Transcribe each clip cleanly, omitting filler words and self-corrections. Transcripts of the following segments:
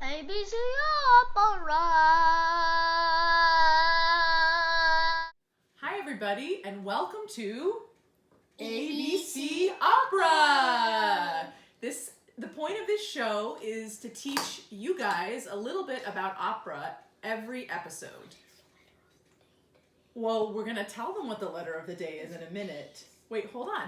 ABC Opera. Hi everybody and welcome to ABC Opera. The point of this show is to teach you guys a little bit about opera every episode. Well, we're going to tell them what the letter of the day is in a minute. Wait, hold on.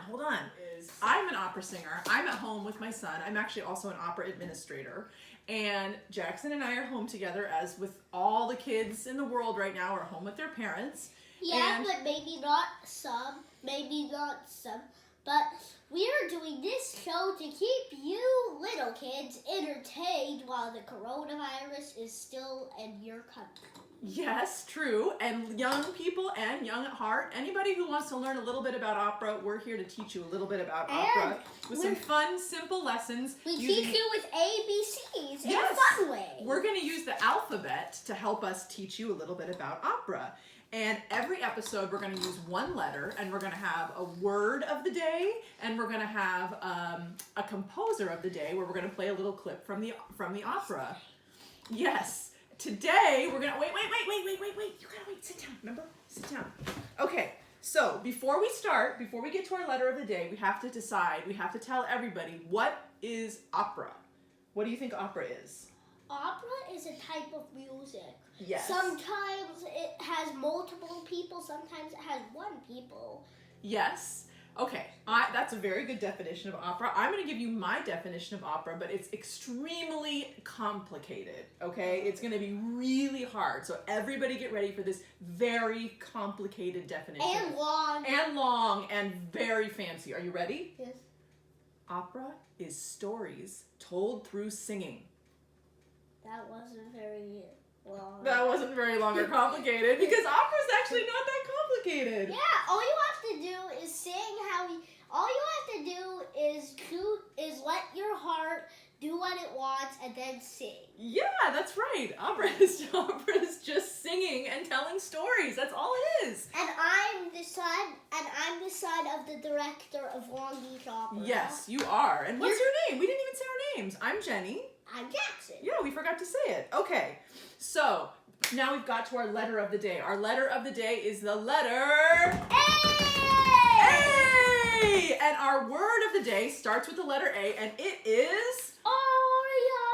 I'm an opera singer. I'm at home with my son. I'm actually also an opera administrator. And Jackson and I are home together, as with all the kids in the world right now are home with their parents. Yeah, but maybe not some. But we are doing this show to keep you little kids entertained while the coronavirus is still in your country. Yes, true. And young people and young at heart, anybody who wants to learn a little bit about opera, we're here to teach you a little bit about opera with some fun, simple lessons. We teach you with ABCs in a fun way. We're going to use the alphabet to help us teach you a little bit about opera. And every episode, we're going to use one letter, and we're going to have a word of the day, and we're going to have a composer of the day, where we're going to play a little clip from the opera. Yes. Today, we're going to... Wait. You got to wait. Sit down. Remember? Sit down. Okay. So, before we get to our letter of the day, we have to decide, we have to tell everybody, what is opera? What do you think opera is? Opera is a type of music. Yes. Sometimes it has multiple people, sometimes it has one people. Yes. Okay, that's a very good definition of opera. I'm going to give you my definition of opera, but it's extremely complicated, okay? It's going to be really hard, so everybody get ready for this very complicated definition. And long. And long, and very fancy. Are you ready? Yes. Opera is stories told through singing. That wasn't very long. That wasn't very long or complicated, because opera is actually not that complicated. Yeah, all you have to do is sing all you have to do is let your heart do what it wants and then sing. Yeah, that's right. Opera is just singing and telling stories. That's all it is. And I'm the son of the director of Long Beach Opera. Yes, you are. And what's your name? We didn't even say our names. I'm Jenny. I'm Jackson. Yeah, we forgot to say it. Okay, so now we've got to our letter of the day. Our letter of the day is the letter A! A! And our word of the day starts with the letter A, and it is... Aria!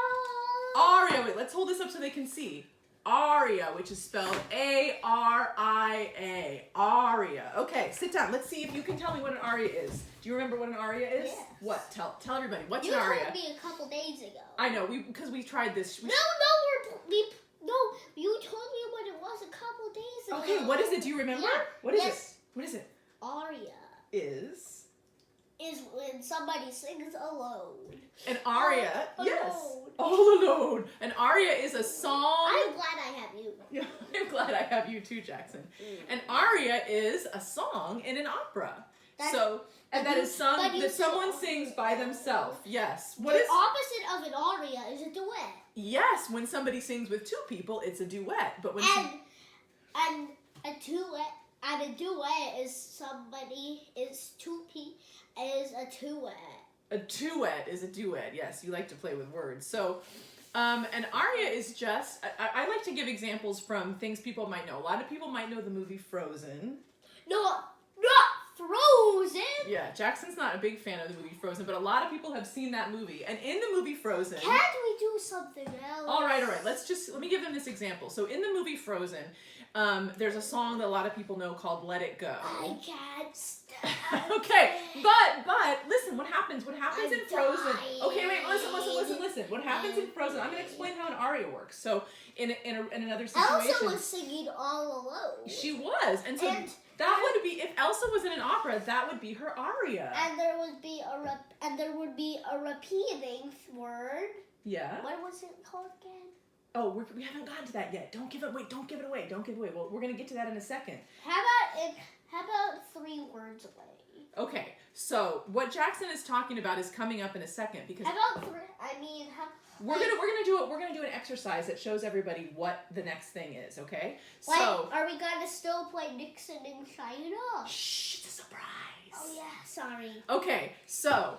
Aria. Wait, let's hold this up so they can see. Aria, which is spelled A-R-I-A. Aria. Okay, sit down. Let's see if you can tell me what an aria is. Do you remember what an aria is? Yes. What? Tell everybody. What's You an aria? told me a couple days ago. I know, because we tried this. No, you told me what it was a couple days ago. Okay, what is it? Do you remember? Yeah. What is it? What is it? Aria Is when somebody sings alone. an aria? All Yes. alone. All alone. An aria is a song. I'm glad I have you. Yeah, I'm glad I have you too, Jackson. An aria is a song in an opera. That is sung that someone sings by themselves. Yes. The opposite of an aria is a duet. Yes, when somebody sings with two people, it's a duet. But when And a duet is a duet. a duet is a duet. Yes, you like to play with words. So, an aria is just. I like to give examples from things people might know. A lot of people might know the movie Frozen. No, not Frozen. Yeah, Jackson's not a big fan of the movie Frozen, but a lot of people have seen that movie. And in the movie Frozen... Can't we do something else? All right. Let me give them this example. So in the movie Frozen, there's a song that a lot of people know called Let It Go. I can't stand Okay, but listen, what happens in Frozen... dying. Okay, wait, listen. What happens in Frozen... I'm going to explain how an aria works. So in another situation... Elsa was singing all alone. She was, and so... That would be, if Elsa was in an opera, that would be her aria. And there would be a repeating word. Yeah. What was it called again? Oh, we haven't gotten to that yet. Don't give it away. Well, we're gonna get to that in a second. How about 3 words away? Okay, so what Jackson is talking about is coming up in a second, because we're gonna do an exercise that shows everybody what the next thing is. Okay. So are we gonna still play Nixon in China? Shh, it's a surprise. Oh yeah, sorry. Okay, so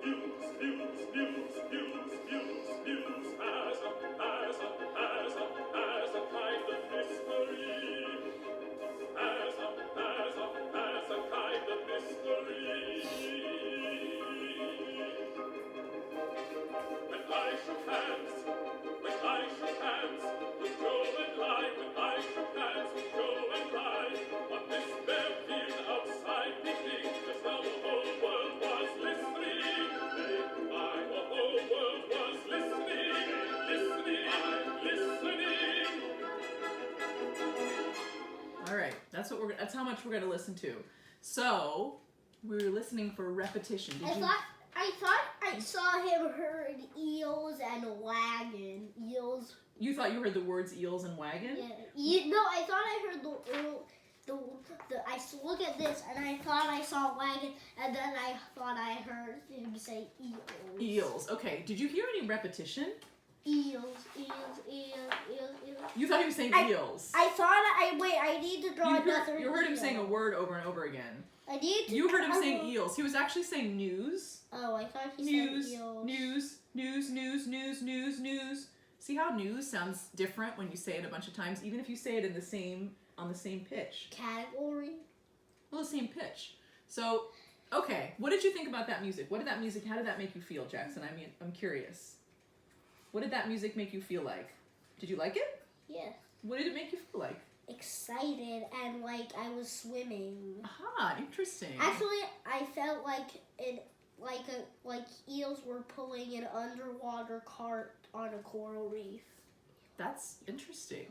That's how much we're gonna listen to. So we're listening for repetition. I thought I saw him heard eels and wagon. Eels. You thought you heard the words eels and wagon? Yeah. No, I thought I heard I look at this and I thought I saw wagon, and then I thought I heard him say eels. Eels. Okay. Did you hear any repetition? Eels. You thought he was saying eels. I need to draw another. You heard him eel. saying a word over and over again. You heard him saying eels. He was actually saying news. Oh, I thought he said eels. News. See how news sounds different when you say it a bunch of times, even if you say it on the same pitch. Category. Well, the same pitch. So, okay, what did you think about that music? How did that make you feel, Jackson? I mean, I'm curious. What did that music make you feel like? Did you like it? Yeah. What did it make you feel like? Excited and like I was swimming. Aha, interesting. Actually, I felt like eels were pulling an underwater cart on a coral reef. That's interesting.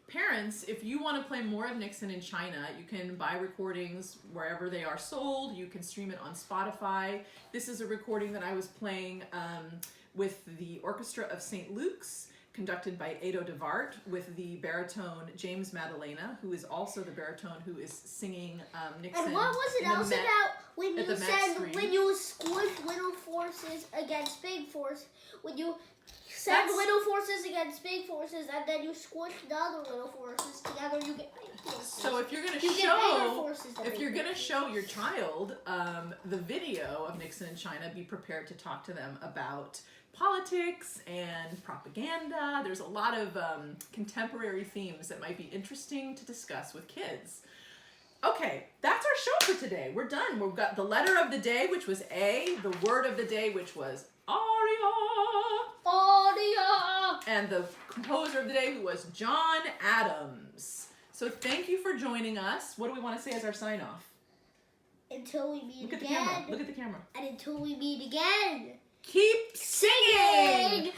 Parents, if you want to play more of Nixon in China, you can buy recordings wherever they are sold. You can stream it on Spotify. This is a recording that I was playing with the Orchestra of St. Luke's, conducted by Edo de Wart, with the baritone James Madalena, who is also the baritone who is singing Nixon. And what was it else about when you said when you squish little forces against big force? When you send little forces against big forces, and then you squish the other little forces together, you get big forces. So if you're gonna show your child the video of Nixon in China, be prepared to talk to them about politics and propaganda. There's a lot of contemporary themes that might be interesting to discuss with kids. Okay, that's our show for today. We're done. We've got the letter of the day, which was A, the word of the day, which was aria, and the composer of the day, who was John Adams. So thank you for joining us. What do we want to say as our sign-off? Until we meet again. Look at the camera. Look at the camera. And until we meet again, keep singing!